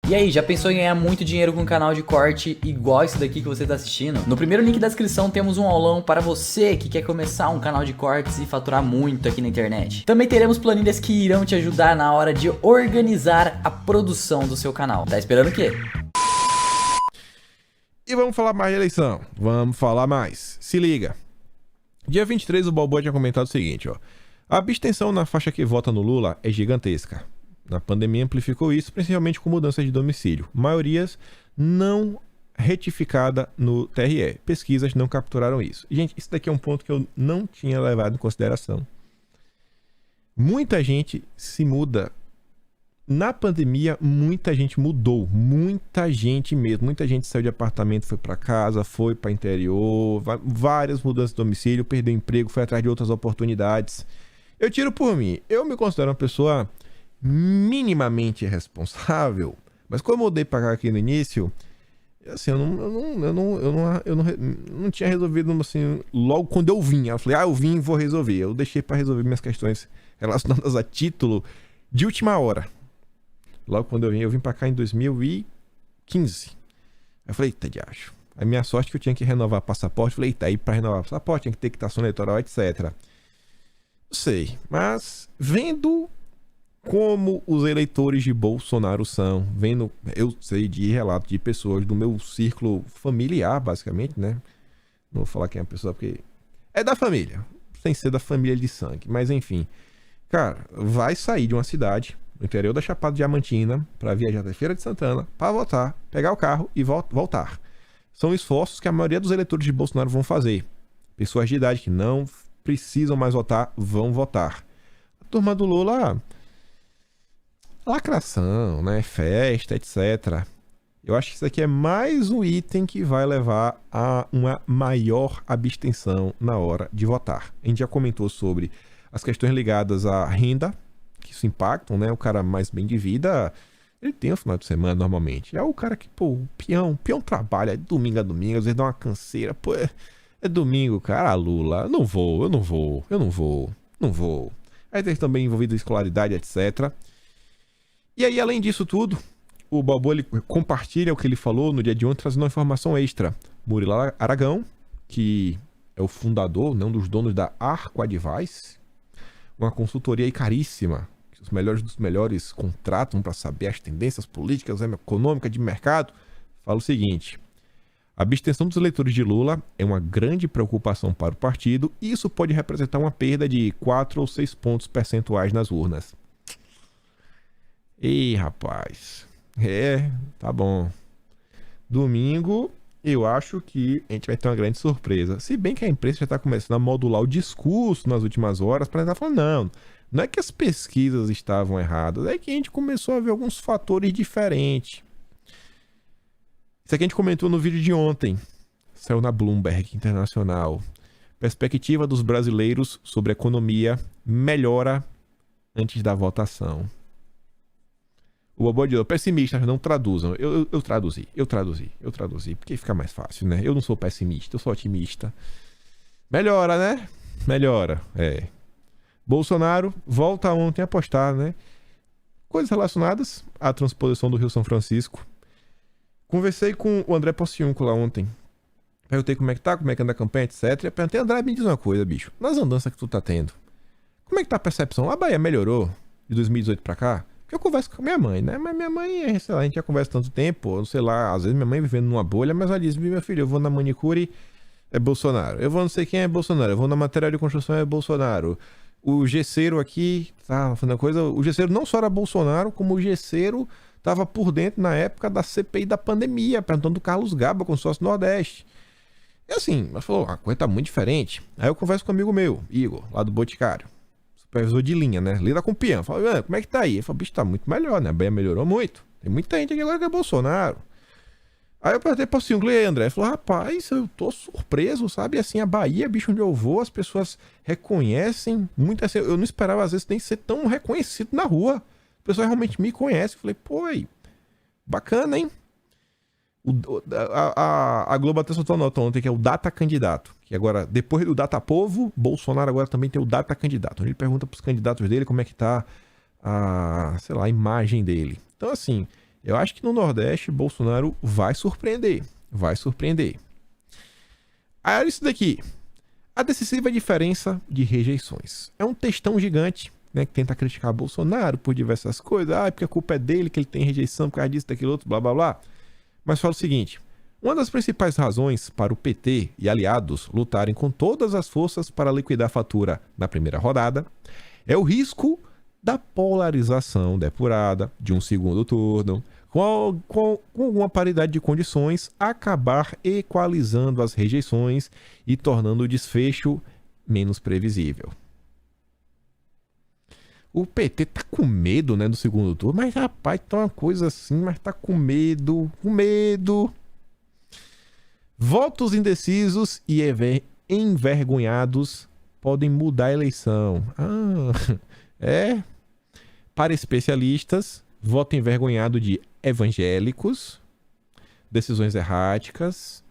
E aí, já pensou em ganhar muito dinheiro com um canal de corte igual esse daqui que você está assistindo? No primeiro link da descrição temos um aulão para você que quer começar um canal de cortes e faturar muito aqui na internet. Também teremos planilhas que irão te ajudar na hora de organizar a produção do seu canal. Tá esperando o quê? E vamos falar mais de eleição. Vamos falar mais. Se liga. Dia 23 o Balboa tinha comentado o seguinte, ó. A abstenção na faixa que vota no Lula é gigantesca. Na pandemia amplificou isso, principalmente com mudanças de domicílio. Maiorias não retificada no TRE. Pesquisas não capturaram isso. Gente, isso daqui é um ponto que eu não tinha levado em consideração. Muita gente se muda. Na pandemia, muita gente mudou. Muita gente mesmo. Muita gente saiu de apartamento, foi para casa, foi para interior. Várias mudanças de domicílio, perdeu emprego, foi atrás de outras oportunidades. Eu tiro por mim. Eu me considero uma pessoa minimamente responsável, mas como eu mudei para cá aqui no início, assim, eu não tinha resolvido assim, logo quando eu vim. Eu falei, eu vim, vou resolver. Eu deixei para resolver minhas questões relacionadas a título de última hora. Logo quando eu vim para cá em 2015. Aí eu falei, eita de acho. A minha sorte é que eu tinha que renovar passaporte. Eu falei, eita, aí para renovar passaporte tinha que ter quitação eleitoral, etc. Não sei, mas vendo como os eleitores de Bolsonaro são, vendo, eu sei de relatos de pessoas do meu círculo familiar, basicamente, né? Não vou falar quem é a pessoa, porque é da família, sem ser da família de sangue, mas enfim. Cara, vai sair de uma cidade, no interior da Chapada Diamantina, para viajar até Feira de Santana, para votar, pegar o carro e voltar. São esforços que a maioria dos eleitores de Bolsonaro vão fazer. Pessoas de idade que não precisam mais votar, vão votar. A turma do Lula, lacração, né? Festa, etc. Eu acho que isso aqui é mais um item que vai levar a uma maior abstenção na hora de votar. A gente já comentou sobre as questões ligadas à renda, que isso impactam, né? O cara mais bem de vida, ele tem o final de semana normalmente. É o cara que, pô, o peão trabalha de domingo a domingo, às vezes dá uma canseira, pô, é domingo, cara, Lula, eu não vou. Aí tem também envolvido escolaridade, etc. E aí, além disso tudo, o Balboa ele compartilha o que ele falou no dia de ontem, trazendo uma informação extra. Murilo Aragão, que é o fundador, né, um dos donos da Arco Advice, uma consultoria aí caríssima, que os melhores dos melhores contratam para saber as tendências políticas, econômicas, de mercado, fala o seguinte: a abstenção dos eleitores de Lula é uma grande preocupação para o partido e isso pode representar uma perda de 4 ou 6 pontos percentuais nas urnas. Ih, rapaz. Tá bom. Domingo, eu acho que a gente vai ter uma grande surpresa. Se bem que a imprensa já está começando a modular o discurso nas últimas horas para estar falando, não é que as pesquisas estavam erradas, é que a gente começou a ver alguns fatores diferentes. Isso aqui a gente comentou no vídeo de ontem. Saiu na Bloomberg Internacional. Perspectiva dos brasileiros sobre a economia melhora antes da votação. O Balboa diz, pessimistas não traduzam. Eu traduzi, porque fica mais fácil, né? Eu não sou pessimista, eu sou otimista. Melhora, né? Melhora, Bolsonaro volta ontem a postar, né? Coisas relacionadas à transposição do Rio São Francisco. Conversei com o André Pociunco lá ontem. Perguntei como é que tá, como é que anda a campanha, etc. E perguntei, André, me diz uma coisa, bicho. Nas andanças que tu tá tendo, como é que tá a percepção? A Bahia melhorou de 2018 pra cá? Porque eu converso com a minha mãe, né? Mas minha mãe, sei lá, a gente já conversa tanto tempo, sei lá, às vezes minha mãe vivendo numa bolha, mas ela diz, meu filho, eu vou na manicure, é Bolsonaro. Eu vou não sei quem é Bolsonaro. Eu vou na material de construção, é Bolsonaro. O gesseiro aqui, tá fazendo coisa, o gesseiro não só era Bolsonaro, como o gesseiro tava por dentro na época da CPI da pandemia, perguntando do Carlos Gaba, consórcio Nordeste. E assim, ela falou, a coisa tá muito diferente. Aí eu converso com um amigo meu, Igor, lá do Boticário. Supervisor de linha, né? Lida com o peão. Fala, como é que tá aí? Ele falou, bicho, tá muito melhor, né? A Bahia melhorou muito. Tem muita gente aqui agora que é Bolsonaro. Aí eu perguntei pro Cinco, e aí, André? Ele falou, rapaz, eu tô surpreso, sabe? Assim, a Bahia, bicho, onde eu vou, as pessoas reconhecem muito. Assim, eu não esperava, às vezes, nem ser tão reconhecido na rua. As pessoas realmente me conhecem. Eu falei, pô, aí, bacana, hein? A Globo até soltou uma nota ontem que é o Data Candidato. Que agora, depois do Data Povo, Bolsonaro agora também tem o Data Candidato. Onde ele pergunta pros candidatos dele como é que tá a, sei lá, a imagem dele. Então, assim, Eu acho que no Nordeste, Bolsonaro vai surpreender. Vai surpreender. Aí olha isso daqui. A decisiva diferença de rejeições. É um textão gigante, né, que tenta criticar Bolsonaro por diversas coisas. Ah, porque a culpa é dele, que ele tem rejeição por causa disso, daquilo outro, blá, blá, blá. Mas fala o seguinte. Uma das principais razões para o PT e aliados lutarem com todas as forças para liquidar a fatura na primeira rodada é o risco da polarização depurada de um segundo turno, com uma paridade de condições, acabar equalizando as rejeições e tornando o desfecho menos previsível. O PT tá com medo, né, do segundo turno, mas rapaz, tá uma coisa assim, mas tá com medo, com medo. Votos indecisos e envergonhados podem mudar a eleição. Para especialistas, voto envergonhado de evangélicos, decisões erráticas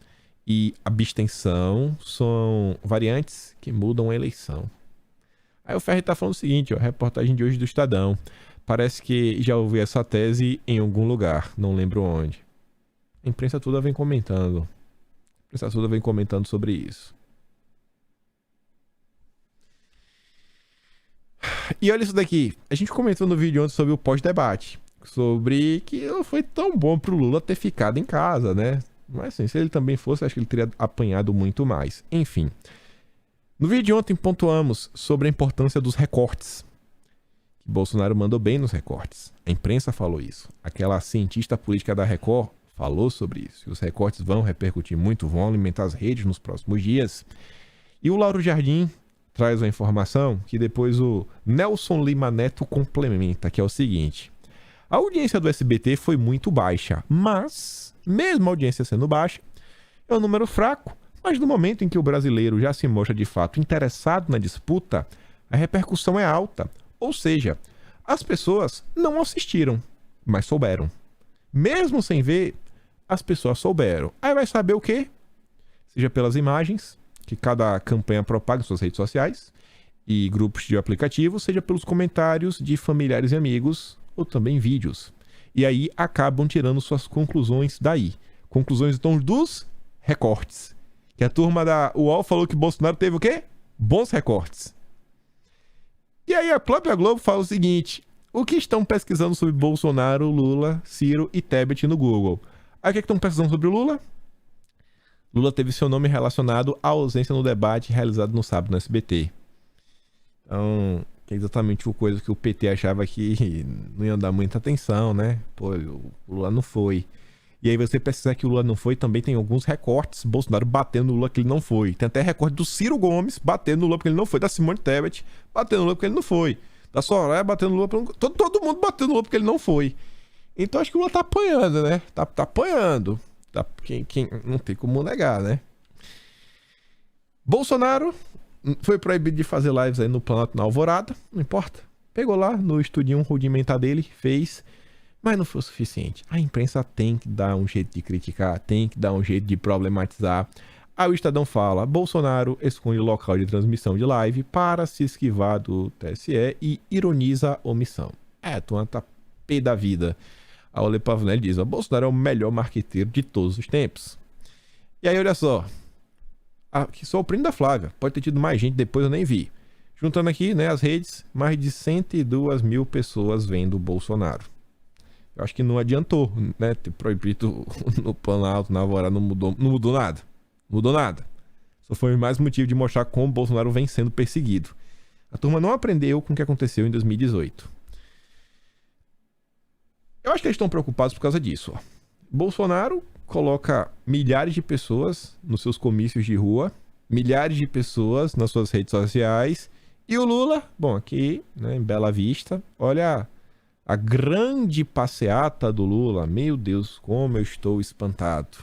e abstenção são variantes que mudam a eleição. Aí o Ferri tá falando o seguinte, ó, reportagem de hoje do Estadão. Parece que já ouvi essa tese em algum lugar, não lembro onde. A imprensa toda vem comentando. A imprensa toda vem comentando sobre isso. E olha isso daqui. A gente comentou no vídeo ontem sobre o pós-debate. Sobre que não foi tão bom pro Lula ter ficado em casa, né? Mas assim, se ele também fosse, acho que ele teria apanhado muito mais. Enfim. No vídeo de ontem pontuamos sobre a importância dos recortes. Que Bolsonaro mandou bem nos recortes. A imprensa falou isso. Aquela cientista política da Record falou sobre isso. E os recortes vão repercutir muito, vão alimentar as redes nos próximos dias. E o Lauro Jardim traz a informação que depois o Nelson Lima Neto complementa, que é o seguinte. A audiência do SBT foi muito baixa, mas, mesmo a audiência sendo baixa, é um número fraco, mas no momento em que o brasileiro já se mostra de fato interessado na disputa, a repercussão é alta. Ou seja, as pessoas não assistiram, mas souberam. Mesmo sem ver, as pessoas souberam. Aí vai saber o quê? Seja pelas imagens que cada campanha propaga em suas redes sociais e grupos de aplicativos, seja pelos comentários de familiares e amigos ou também vídeos. E aí acabam tirando suas conclusões daí. Conclusões então dos recortes. Que a turma da UOL falou que Bolsonaro teve o quê? Bons recortes. E aí a própria Globo fala o seguinte: o que estão pesquisando sobre Bolsonaro, Lula, Ciro e Tebet no Google? Aí o que estão pesquisando sobre o Lula? Lula teve seu nome relacionado à ausência no debate realizado no sábado no SBT. Então, que é exatamente a coisa que o PT achava que não ia dar muita atenção, né? Pô, o Lula não foi. E aí você pesquisar que o Lula não foi, também tem alguns recortes. Bolsonaro batendo no Lula que ele não foi. Tem até recorte do Ciro Gomes batendo no Lula porque ele não foi. Da Simone Tebet batendo no Lula porque ele não foi. Da Soraya batendo no Lula porque... Todo mundo batendo no Lula porque ele não foi. Então acho que o Lula tá apanhando, né? Tá apanhando. Quem não tem como negar, né? Bolsonaro foi proibido de fazer lives aí no Planalto na Alvorada. Não importa. Pegou lá no estudinho rudimentar dele, fez... Mas não foi o suficiente. A imprensa tem que dar um jeito de criticar, tem que dar um jeito de problematizar. Aí o Estadão fala: Bolsonaro esconde o local de transmissão de live para se esquivar do TSE e ironiza a omissão. Tu anda pé da vida. A Ole Pavanelli diz: Bolsonaro é o melhor marqueteiro de todos os tempos. E aí, olha só. Aqui só o primo da Flávia. Pode ter tido mais gente, depois eu nem vi. Juntando aqui, né, as redes, mais de 102 mil pessoas vendo o Bolsonaro. Eu acho que não adiantou, né? Ter proibido no Planalto, na Alvorada, não mudou nada. Não mudou nada. Só foi mais motivo de mostrar como o Bolsonaro vem sendo perseguido. A turma não aprendeu com o que aconteceu em 2018. Eu acho que eles estão preocupados por causa disso. Ó. Bolsonaro coloca milhares de pessoas nos seus comícios de rua, milhares de pessoas nas suas redes sociais. E o Lula, bom, aqui, né, em Bela Vista, olha... A grande passeata do Lula, meu Deus, como eu estou espantado.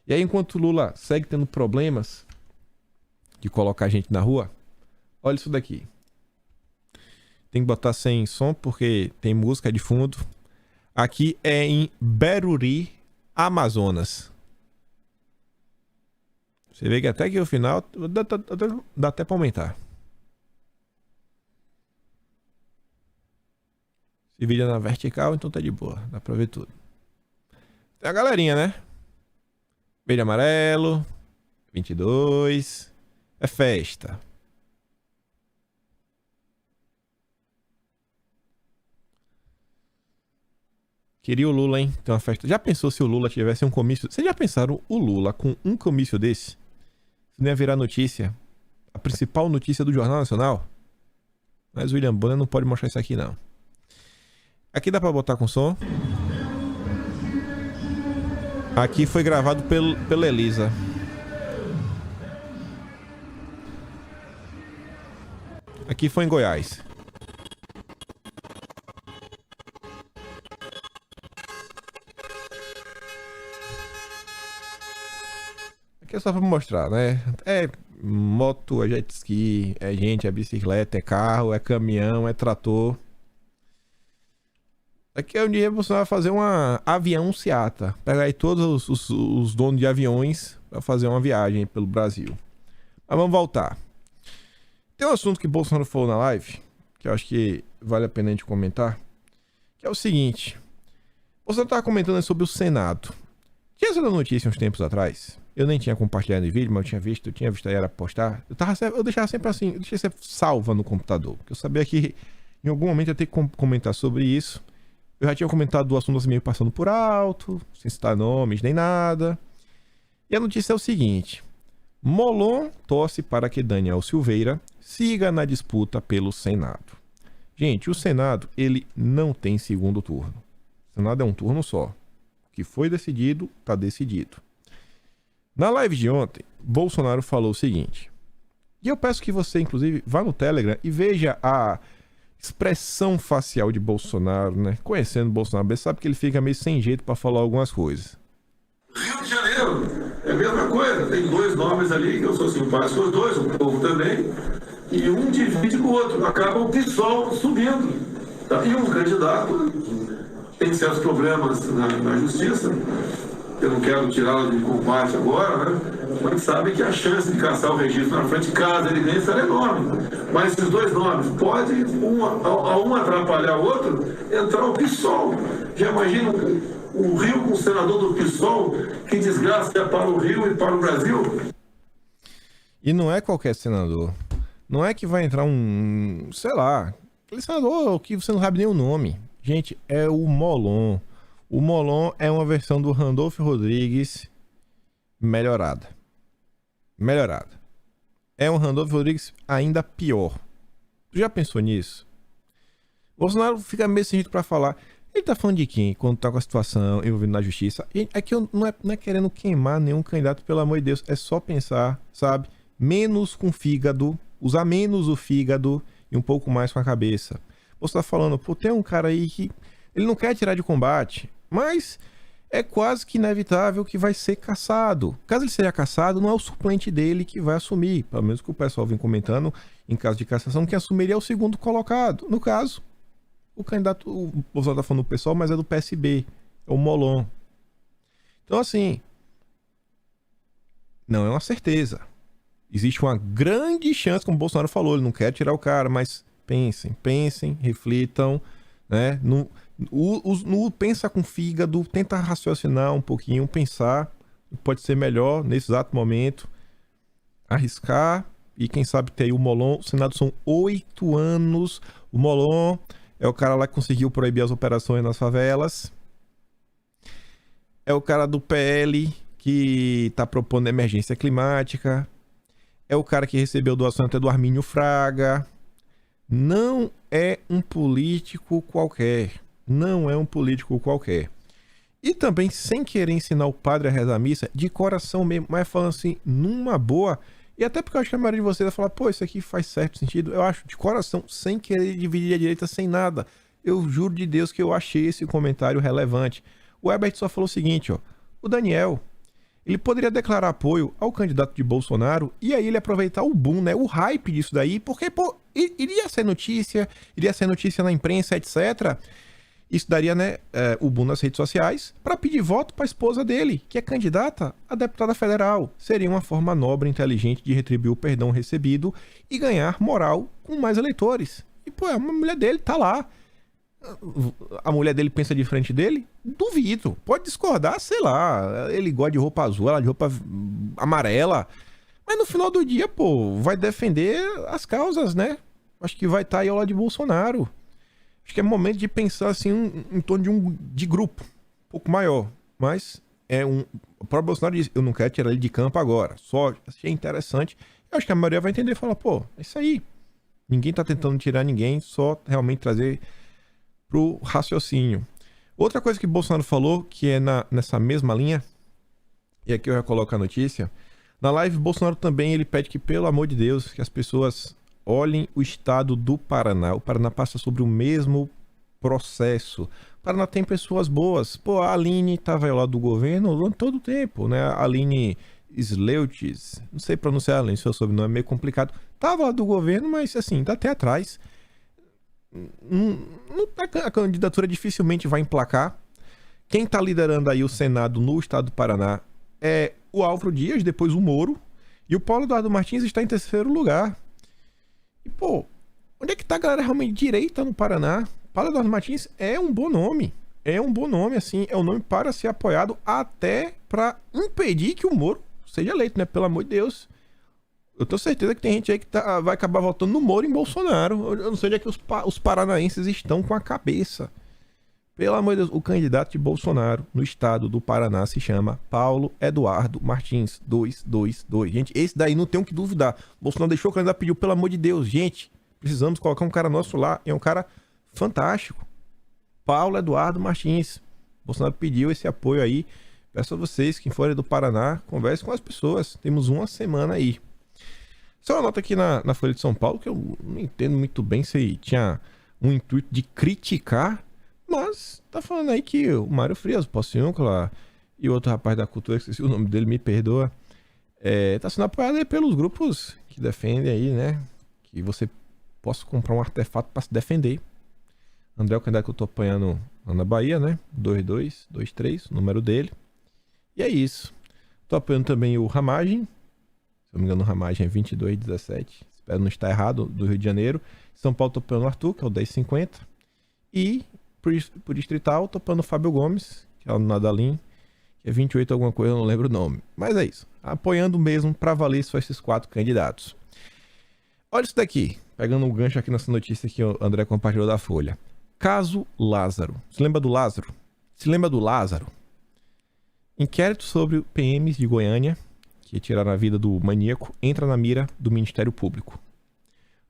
E aí, enquanto o Lula segue tendo problemas de colocar gente na rua, olha isso daqui. Tem que botar sem som porque tem música de fundo. Aqui é em Beruri, Amazonas. Você vê que até aqui o final dá até para aumentar. Esse vídeo é na vertical, então tá de boa. Dá pra ver tudo. Tem a galerinha, né? Verde e amarelo, 22. É festa. Queria o Lula, hein? Tem uma festa. Já pensou se o Lula tivesse um comício? Vocês já pensaram o Lula com um comício desse? Isso não ia virar notícia? A principal notícia do Jornal Nacional? Mas o William Bonner não pode mostrar isso aqui, não. Aqui dá pra botar com som. Aqui foi gravado pela Elisa. Aqui foi em Goiás. Aqui é só pra mostrar, né? É moto, é jet ski, é gente, é bicicleta, é carro, é caminhão, é trator. Aqui é onde você vai fazer uma avião Seata. Pegar aí todos os donos de aviões para fazer uma viagem pelo Brasil. Mas vamos voltar. Tem um assunto que Bolsonaro falou na live, que eu acho que vale a pena a gente comentar, que é o seguinte. Bolsonaro estava comentando sobre o Senado. Tinha essa notícia uns tempos atrás. Eu nem tinha compartilhado o vídeo, mas eu tinha visto aí era postar. Eu deixava sempre assim, eu deixei sempre salva no computador. Porque eu sabia que em algum momento eu ia ter que comentar sobre isso. Eu já tinha comentado do assunto assim meio passando por alto, sem citar nomes nem nada. E a notícia é o seguinte. Molon torce para que Daniel Silveira siga na disputa pelo Senado. Gente, o Senado, ele não tem segundo turno. O Senado é um turno só. O que foi decidido, está decidido. Na live de ontem, Bolsonaro falou o seguinte. E eu peço que você, inclusive, vá no Telegram e veja a expressão facial de Bolsonaro, né? Conhecendo Bolsonaro, você sabe que ele fica meio sem jeito para falar algumas coisas. Rio de Janeiro é a mesma coisa. Tem dois nomes ali que eu sou simpático aos dois, o povo também. E um divide com o outro. Acaba o PSOL subindo. Tá? E um candidato tem certos problemas na justiça. Eu não quero tirá-lo de combate agora, né? Mas sabe que a chance de caçar o registro na frente, caso ele ganhe, será enorme. Mas esses dois nomes, pode um atrapalhar o outro, entrar o PSOL. Já imagina o Rio com o senador do PSOL, que desgraça é para o Rio e para o Brasil? E não é qualquer senador. Não é que vai entrar sei lá, aquele senador que você não sabe nem o nome. Gente, é o Molon. O Molon é uma versão do Randolfo Rodrigues melhorada. Melhorada. É um Randolfo Rodrigues ainda pior. Tu já pensou nisso? Bolsonaro fica meio sem jeito pra falar. Ele tá falando de quem? Quando tá com a situação envolvida na justiça. É que eu não é querendo queimar nenhum candidato, pelo amor de Deus. É só pensar, sabe? Menos com fígado. Usar menos o fígado e um pouco mais com a cabeça. Você tá falando, pô, tem um cara aí que ele não quer tirar de combate, mas é quase que inevitável que vai ser cassado. Caso ele seja cassado, não é o suplente dele que vai assumir. Pelo menos que o pessoal vem comentando, em caso de cassação, quem assumiria é o segundo colocado. No caso, o candidato, o Bolsonaro tá falando do pessoal, mas é do PSB, é o Molon. Então, assim, não é uma certeza. Existe uma grande chance, como o Bolsonaro falou, ele não quer tirar o cara, mas pensem, reflitam, né? Não pensa com fígado, tenta raciocinar um pouquinho, pensar o que pode ser melhor nesse exato momento, arriscar e quem sabe ter aí o Molon. O Senado são 8 anos. O Molon é o cara lá que conseguiu proibir as operações nas favelas. É o cara do PL que tá propondo emergência climática. É o cara que recebeu doação até do Armínio Fraga. Não é um político qualquer. Não é um político qualquer. E também, sem querer ensinar o padre a rezar a missa, de coração mesmo, mas falando assim, numa boa. E até porque eu acho que a maioria de vocês vai falar, pô, isso aqui faz certo sentido. Eu acho, de coração, sem querer dividir a direita, sem nada. Eu juro de Deus que eu achei esse comentário relevante. O Herbert só falou o seguinte, ó. O Daniel, ele poderia declarar apoio ao candidato de Bolsonaro e aí ele aproveitar o boom, né? O hype disso daí, porque, pô, iria ser notícia na imprensa, etc. Isso daria, né, o boom nas redes sociais para pedir voto para a esposa dele, que é candidata a deputada federal. Seria uma forma nobre e inteligente de retribuir o perdão recebido e ganhar moral com mais eleitores. E, pô, a mulher dele tá lá. A mulher dele pensa diferente dele? Duvido. Pode discordar, sei lá. Ele gosta de roupa azul, ela de roupa amarela. Mas no final do dia, pô, vai defender as causas, né? Acho que vai estar aí ao lado de Bolsonaro. Acho que é momento de pensar assim em torno de grupo um pouco maior. Mas o próprio Bolsonaro diz, eu não quero tirar ele de campo agora. Só achei interessante. Eu acho que a maioria vai entender e falar, pô, é isso aí. Ninguém tá tentando tirar ninguém, só realmente trazer pro raciocínio. Outra coisa que Bolsonaro falou, que é nessa mesma linha, e aqui eu já coloco a notícia, na live Bolsonaro também ele pede que, pelo amor de Deus, que as pessoas olhem o estado do Paraná. O Paraná passa sobre o mesmo processo. O Paraná tem pessoas boas. Pô, a Aline tava ao lado do governo todo o tempo, né? A Aline Sleutz, não sei pronunciar, Aline, seu sobrenome é meio complicado. Tava lá do governo, mas assim, tá até atrás. A candidatura dificilmente vai emplacar. Quem tá liderando aí o Senado no estado do Paraná é o Álvaro Dias, depois o Moro, e o Paulo Eduardo Martins está em terceiro lugar. E pô, onde é que tá a galera realmente direita no Paraná? Paulo Eduardo Martins é um bom nome. É um bom nome, assim, é um nome para ser apoiado até para impedir que o Moro seja eleito, né? Pelo amor de Deus. Eu tenho certeza que tem gente aí que vai acabar votando no Moro e em Bolsonaro. Eu não sei onde é que os paranaenses estão com a cabeça. Pelo amor de Deus, o candidato de Bolsonaro no estado do Paraná se chama Paulo Eduardo Martins 222. Gente, esse daí não tem o que duvidar. Bolsonaro deixou o candidato, pediu, pelo amor de Deus, gente, precisamos colocar um cara nosso lá. É um cara fantástico. Paulo Eduardo Martins. Bolsonaro pediu esse apoio aí. Peço a vocês, quem forem do Paraná, converse com as pessoas. Temos uma semana aí. Só uma nota aqui na Folha de São Paulo, que eu não entendo muito bem se tinha um intuito de criticar, mas tá falando aí que o Mário Frias, o Pociúncula e o outro rapaz da cultura, que esqueci o nome dele, me perdoa, tá sendo apoiado aí pelos grupos que defendem aí, né? Que você possa comprar um artefato para se defender. André é o candidato que eu tô apoiando lá na Bahia, né? 2223, o número dele. E é isso. Tô apoiando também o Ramagem. Se eu não me engano, o Ramagem é 2217. Espero não estar errado, do Rio de Janeiro. São Paulo tô apoiando o Arthur, que é o 1050. E por distrital, tô apoiando o Fábio Gomes, que é o Nadalim, que é 28 alguma coisa, eu não lembro o nome. Mas é isso. Apoiando mesmo para valer só esses 4 candidatos. Olha isso daqui. Pegando um gancho aqui nessa notícia que o André compartilhou da Folha. Caso Lázaro. Se lembra do Lázaro? Se lembra do Lázaro? Inquérito sobre PMs de Goiânia, que tiraram a vida do maníaco, entra na mira do Ministério Público.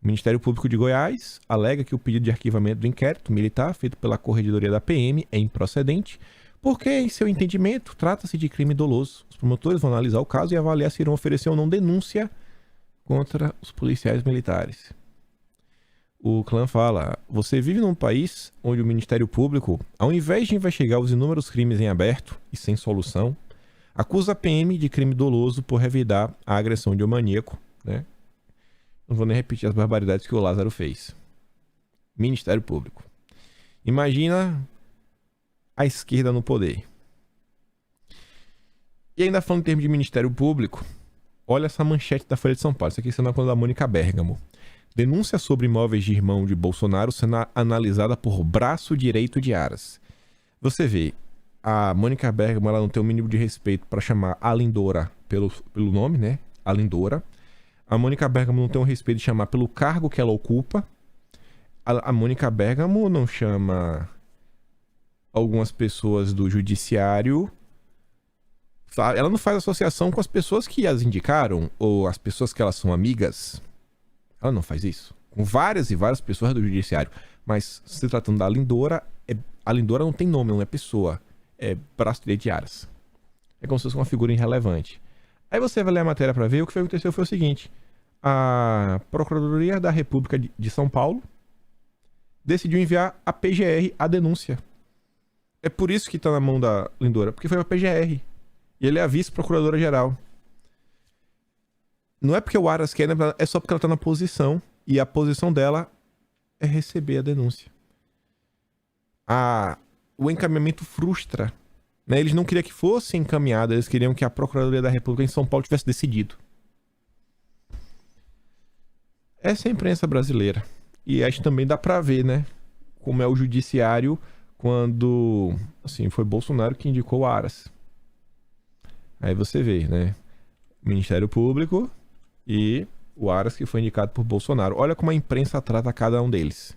O Ministério Público de Goiás alega que o pedido de arquivamento do inquérito militar feito pela Corregedoria da PM é improcedente, porque, em seu entendimento, trata-se de crime doloso. Os promotores vão analisar o caso e avaliar se irão oferecer ou não denúncia contra os policiais militares. O clã fala, você vive num país onde o Ministério Público, ao invés de investigar os inúmeros crimes em aberto e sem solução, acusa a PM de crime doloso por revidar a agressão de um maníaco, né? Não vou nem repetir as barbaridades que o Lázaro fez. Ministério Público. Imagina a esquerda no poder. E ainda falando em termos de Ministério Público, olha essa manchete da Folha de São Paulo. Isso aqui é na conta da Mônica Bergamo. Denúncia sobre imóveis de irmão de Bolsonaro sendo analisada por braço direito de Aras. Você vê, a Mônica Bergamo ela não tem o mínimo de respeito para chamar a Lindora pelo nome, né? A Lindora. A Mônica Bergamo não tem o respeito de chamar pelo cargo que ela ocupa. A Mônica Bergamo não chama algumas pessoas do judiciário. Ela não faz associação com as pessoas que as indicaram ou as pessoas que elas são amigas. Ela não faz isso. Com várias e várias pessoas do judiciário. Mas se tratando da Lindora, a Lindora não tem nome, não é pessoa. É braço direito de Aras. É como se fosse uma figura irrelevante. Aí você vai ler a matéria para ver. O que aconteceu foi o seguinte. A Procuradoria da República de São Paulo decidiu enviar a PGR a denúncia. É por isso que tá na mão da Lindora. Porque foi a PGR. E ele é a vice-procuradora-geral. Não é porque o Aras quer, né? É só porque ela tá na posição. E a posição dela é receber a denúncia. O encaminhamento frustra. Né? Eles não queriam que fosse encaminhado. Eles queriam que a Procuradoria da República em São Paulo tivesse decidido. Essa é a imprensa brasileira. E acho que também dá pra ver, né? como é o judiciário quando, assim, foi Bolsonaro que indicou o Aras. Aí você vê, né? Ministério Público e o Aras que foi indicado por Bolsonaro. Olha como a imprensa trata cada um deles.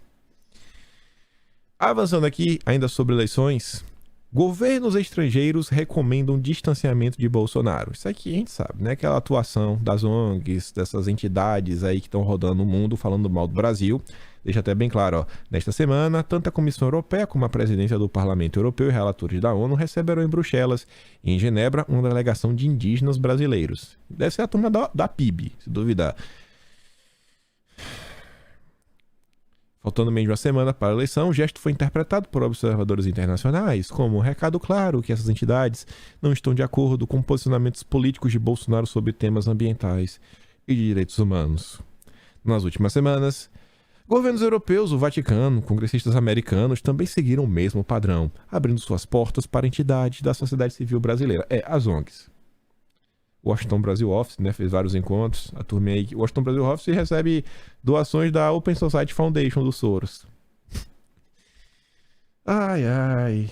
Avançando aqui, ainda sobre eleições, governos estrangeiros recomendam distanciamento de Bolsonaro. Isso aqui a gente sabe, né? Aquela atuação das ONGs, dessas entidades aí que estão rodando o mundo falando mal do Brasil. Deixa até bem claro, ó. Nesta semana, tanto a Comissão Europeia como a presidência do Parlamento Europeu e relatores da ONU receberão em Bruxelas e em Genebra uma delegação de indígenas brasileiros. Deve ser a turma da PIB, se duvidar. Faltando menos de uma semana para a eleição, o gesto foi interpretado por observadores internacionais como um recado claro que essas entidades não estão de acordo com posicionamentos políticos de Bolsonaro sobre temas ambientais e de direitos humanos. Nas últimas semanas, governos europeus, o Vaticano, congressistas americanos também seguiram o mesmo padrão, abrindo suas portas para entidades da sociedade civil brasileira, as ONGs. O Washington Brasil Office, né, fez vários encontros. A turma aí, o Washington Brasil Office recebe doações da Open Society Foundation do Soros. Ai, ai.